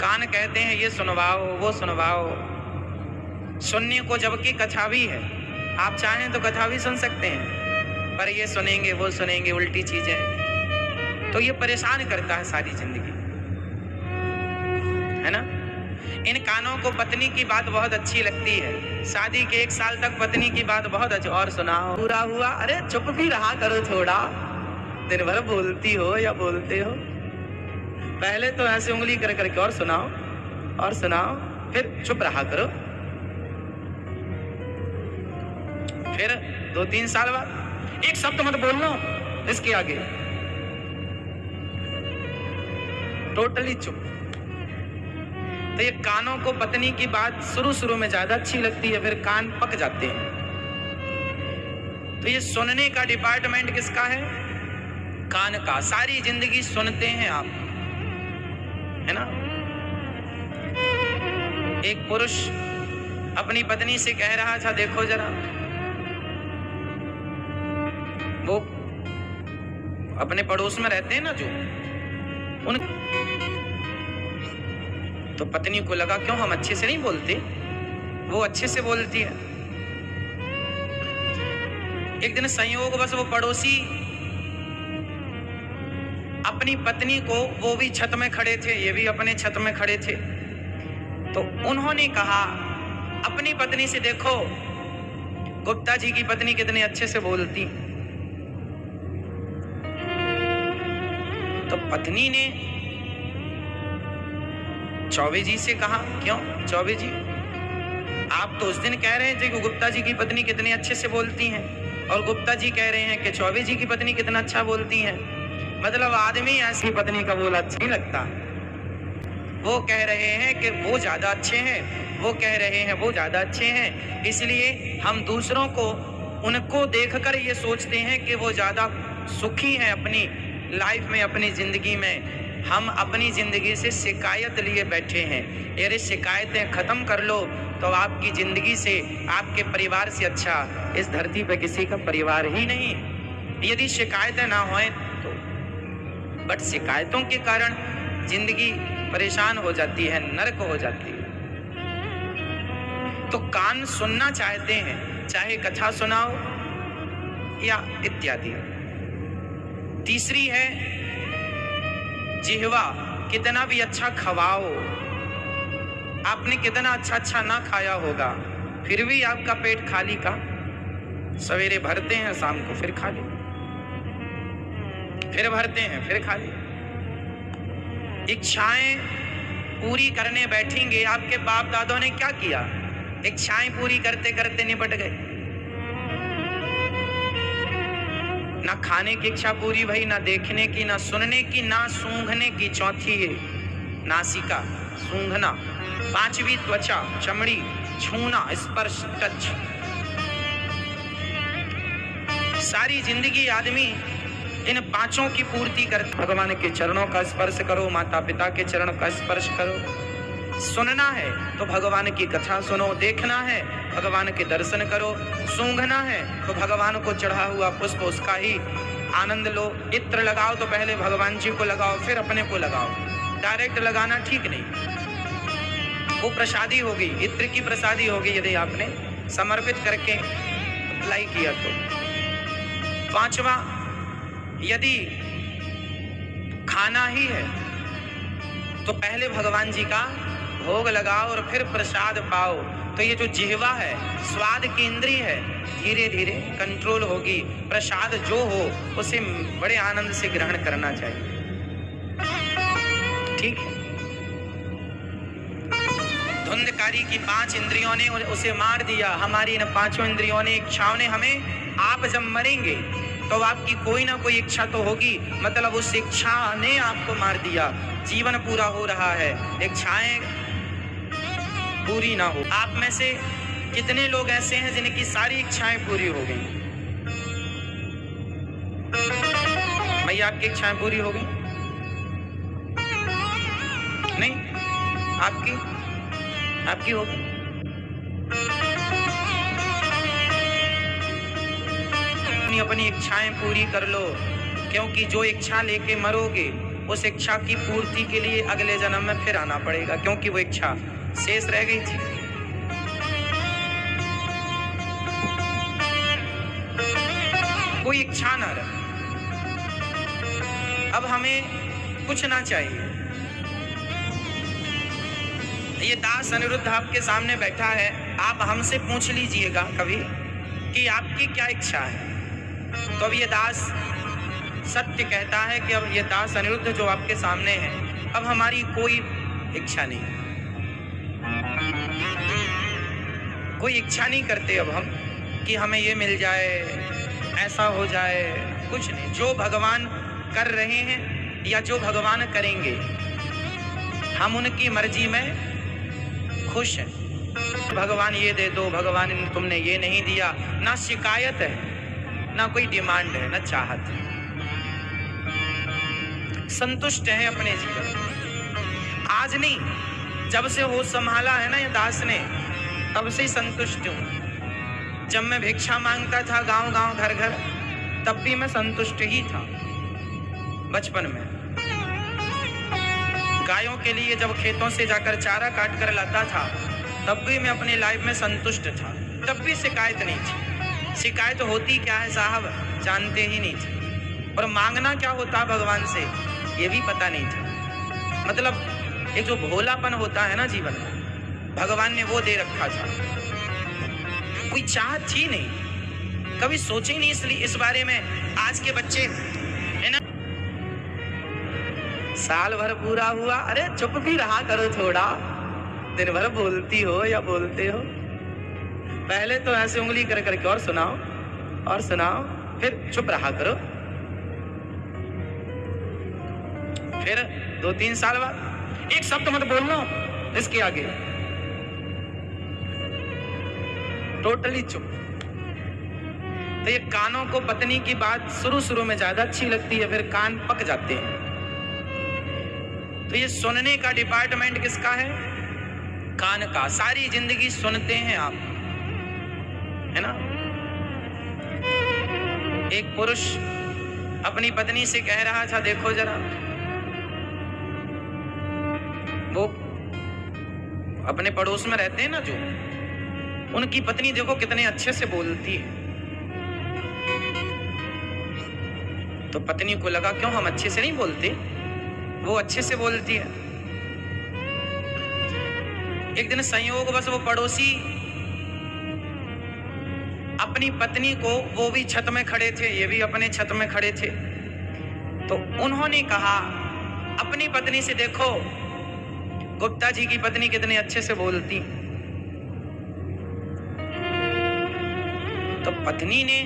कान कहते हैं ये सुनवाओ वो सुनवाओ, सुनने को जबकि कथा भी है, आप चाहें तो कथा भी सुन सकते हैं, पर ये सुनेंगे वो सुनेंगे उल्टी चीजें, तो ये परेशान करता है सारी जिंदगी, है ना। इन कानों को पत्नी की बात बहुत अच्छी लगती है, शादी के 1 साल तक पत्नी की बात बहुत अच्छी, और सुनाओ पूरा हुआ, अरे चुप भी रहा करो थोड़ा, दिन भर बोलती हो या बोलते हो, पहले तो ऐसे उंगली कर करके और सुनाओ, फिर चुप रहा करो, फिर 2-3 साल बाद 1 शब्द मत बोलना इसके आगे, टोटली चुप। तो ये कानों को पत्नी की बात शुरू में ज्यादा अच्छी लगती है, फिर कान पक जाते हैं। तो ये सुनने का डिपार्टमेंट किसका है? कान का। सारी जिंदगी सुनते हैं आप, है ना। एक पुरुष अपनी पत्नी से कह रहा था, देखो जरा, वो अपने पड़ोस में रहते हैं ना जो, उन तो पत्नी को लगा क्यों हम अच्छे से नहीं बोलते, वो अच्छे से बोलती है। एक दिन संयोगवश वो पड़ोसी अपनी पत्नी को, वो भी छत में खड़े थे, ये भी अपने छत में खड़े थे, तो उन्होंने कहा अपनी पत्नी से, देखो गुप्ता जी की पत्नी कितने अच्छे से बोलती। तो पत्नी ने चौबे जी से कहा, क्यों चौबे जी, आप तो उस दिन कह रहे थे कि गुप्ता जी की पत्नी कितने अच्छे से बोलती हैं, और गुप्ता जी कह रहे हैं कि चौबे जी की पत्नी कितना अच्छा बोलती हैं, मतलब आदमी ऐसी पत्नी का बोल अच्छा नहीं लगता। वो कह रहे हैं कि वो ज्यादा अच्छे हैं, वो कह रहे हैं वो ज्यादा अच्छे हैं, इसलिए हम दूसरों को, उनको देखकर ये सोचते हैं कि वो ज्यादा सुखी हैं अपनी लाइफ में, अपनी जिंदगी में। हम अपनी जिंदगी से शिकायत लिए बैठे हैं। अरे शिकायतें खत्म कर लो तो आपकी जिंदगी से, आपके परिवार से अच्छा इस धरती पर किसी का परिवार ही नहीं है, यदि शिकायतें ना होए तो। बट शिकायतों के कारण जिंदगी परेशान हो जाती है, नरक हो जाती है। तो कान सुनना चाहते हैं, चाहे कथा सुनाओ या इत्यादि। तीसरी है जिह्वा, कितना भी अच्छा खवाओ, आपने कितना अच्छा ना खाया होगा, फिर भी आपका पेट खाली का, सवेरे भरते हैं शाम को फिर खाली, फिर भरते हैं फिर खाली। इच्छाएं पूरी करने बैठेंगे, आपके बाप दादों ने क्या किया, इच्छाएं पूरी करते करते निपट गए। ना खाने की इच्छा पूरी भई, ना देखने की, ना सुनने की, ना सूंघने की। चौथी है नासिका, सूंघना। 5वीं त्वचा, चमड़ी, छूना, स्पर्श, टच। सारी जिंदगी आदमी इन 5 की पूर्ति करता। भगवान के चरणों का स्पर्श करो, माता पिता के चरण का स्पर्श करो। सुनना है तो भगवान की कथा सुनो, देखना है भगवान के दर्शन करो, सूंघना है तो भगवान को चढ़ा हुआ पुष्प उसका ही आनंद लो। इत्र लगाओ तो पहले भगवान जी को लगाओ, फिर अपने को लगाओ, डायरेक्ट लगाना ठीक नहीं, वो प्रसादी होगी, इत्र की प्रसादी होगी यदि आपने समर्पित करके अप्लाई किया तो। 5वां, यदि खाना ही है तो पहले भगवान जी का भोग लगाओ और फिर प्रसाद पाओ। तो ये जो जिह्वा है, स्वाद की इंद्रिय है, धीरे धीरे कंट्रोल होगी। प्रसाद जो हो उसे बड़े आनंद से ग्रहण करना चाहिए, ठीक है। धुंधकारी की 5 इंद्रियों ने उसे मार दिया, हमारी इन 5 इंद्रियों ने, इच्छाओं ने हमें। आप जब मरेंगे तो आपकी कोई ना कोई इच्छा तो होगी, मतलब उस इच्छा ने आपको मार दिया। जीवन पूरा हो रहा है, इच्छाएं पूरी ना हो। आप में से कितने लोग ऐसे हैं जिनकी सारी इच्छाएं पूरी हो गई? भैया आपकी इच्छाएं पूरी हो गई? नहीं, आपकी हो गई। अपनी इच्छाएं पूरी कर लो, क्योंकि जो इच्छा लेके मरोगे उस इच्छा की पूर्ति के लिए अगले जन्म में फिर आना पड़ेगा, क्योंकि वो इच्छा शेष रह गई थी। कोई इच्छा ना रहे। अब हमें कुछ ना चाहिए। ये दास अनिरुद्ध आपके सामने बैठा है, आप हमसे पूछ लीजिएगा कभी कि आपकी क्या इच्छा है, तो अब ये दास सत्य कहता है कि अब ये दास अनिरुद्ध जो आपके सामने है, अब हमारी कोई इच्छा नहीं, कोई इच्छा नहीं करते अब हम कि हमें ये मिल जाए, ऐसा हो जाए, कुछ नहीं। जो भगवान कर रहे हैं या जो भगवान करेंगे, हम उनकी मर्जी में खुश हैं। भगवान ये दे दो, भगवान तुमने ये नहीं दिया, ना शिकायत है, ना कोई डिमांड है, ना चाहत है। संतुष्ट है अपने जीवन में। आज नहीं, जब से होश संभाला है ना ये दास ने, तब से ही संतुष्ट हूं। जब मैं भिक्षा मांगता था गांव गांव घर घर, तब भी मैं संतुष्ट ही था। बचपन में गायों के लिए जब खेतों से जाकर चारा काट कर लाता था, तब भी मैं अपनी लाइफ में संतुष्ट था, तब भी शिकायत नहीं थी। शिकायत होती क्या है साहब, जानते ही नहीं थे। और मांगना क्या होता भगवान से, ये भी पता नहीं था। मतलब एक जो भोलापन होता है ना जीवन में, भगवान ने वो दे रखा था। कोई चाहत थी नहीं, कभी सोचे नहीं इसलिए इस बारे में। आज के बच्चे है ना, साल भर पूरा हुआ, अरे चुप भी रहा करो थोड़ा, दिन भर बोलती हो या बोलते हो। पहले तो ऐसे उंगली कर करके और सुनाओ और सुनाओ, फिर चुप रहा करो। फिर 2-3 साल बाद एक शब्द मत बोलना इसके आगे, टोटली चुप। तो ये कानों को पत्नी की बात शुरू में ज्यादा अच्छी लगती है, फिर कान पक जाते हैं। तो ये सुनने का डिपार्टमेंट किसका है? कान का। सारी जिंदगी सुनते हैं आप, है ना। एक पुरुष अपनी पत्नी से कह रहा था, देखो जरा, वो अपने पड़ोस में रहते हैं ना जो, उनकी पत्नी देखो कितने अच्छे से बोलती है। तो पत्नी को लगा क्यों हम अच्छे से नहीं बोलते, वो अच्छे से बोलती है। एक दिन संयोगवश वो पड़ोसी अपनी पत्नी को, वो भी छत में खड़े थे, ये भी अपने छत में खड़े थे, तो उन्होंने कहा अपनी पत्नी से, देखो गुप्ता जी की पत्नी कितने अच्छे से बोलती। तो पत्नी ने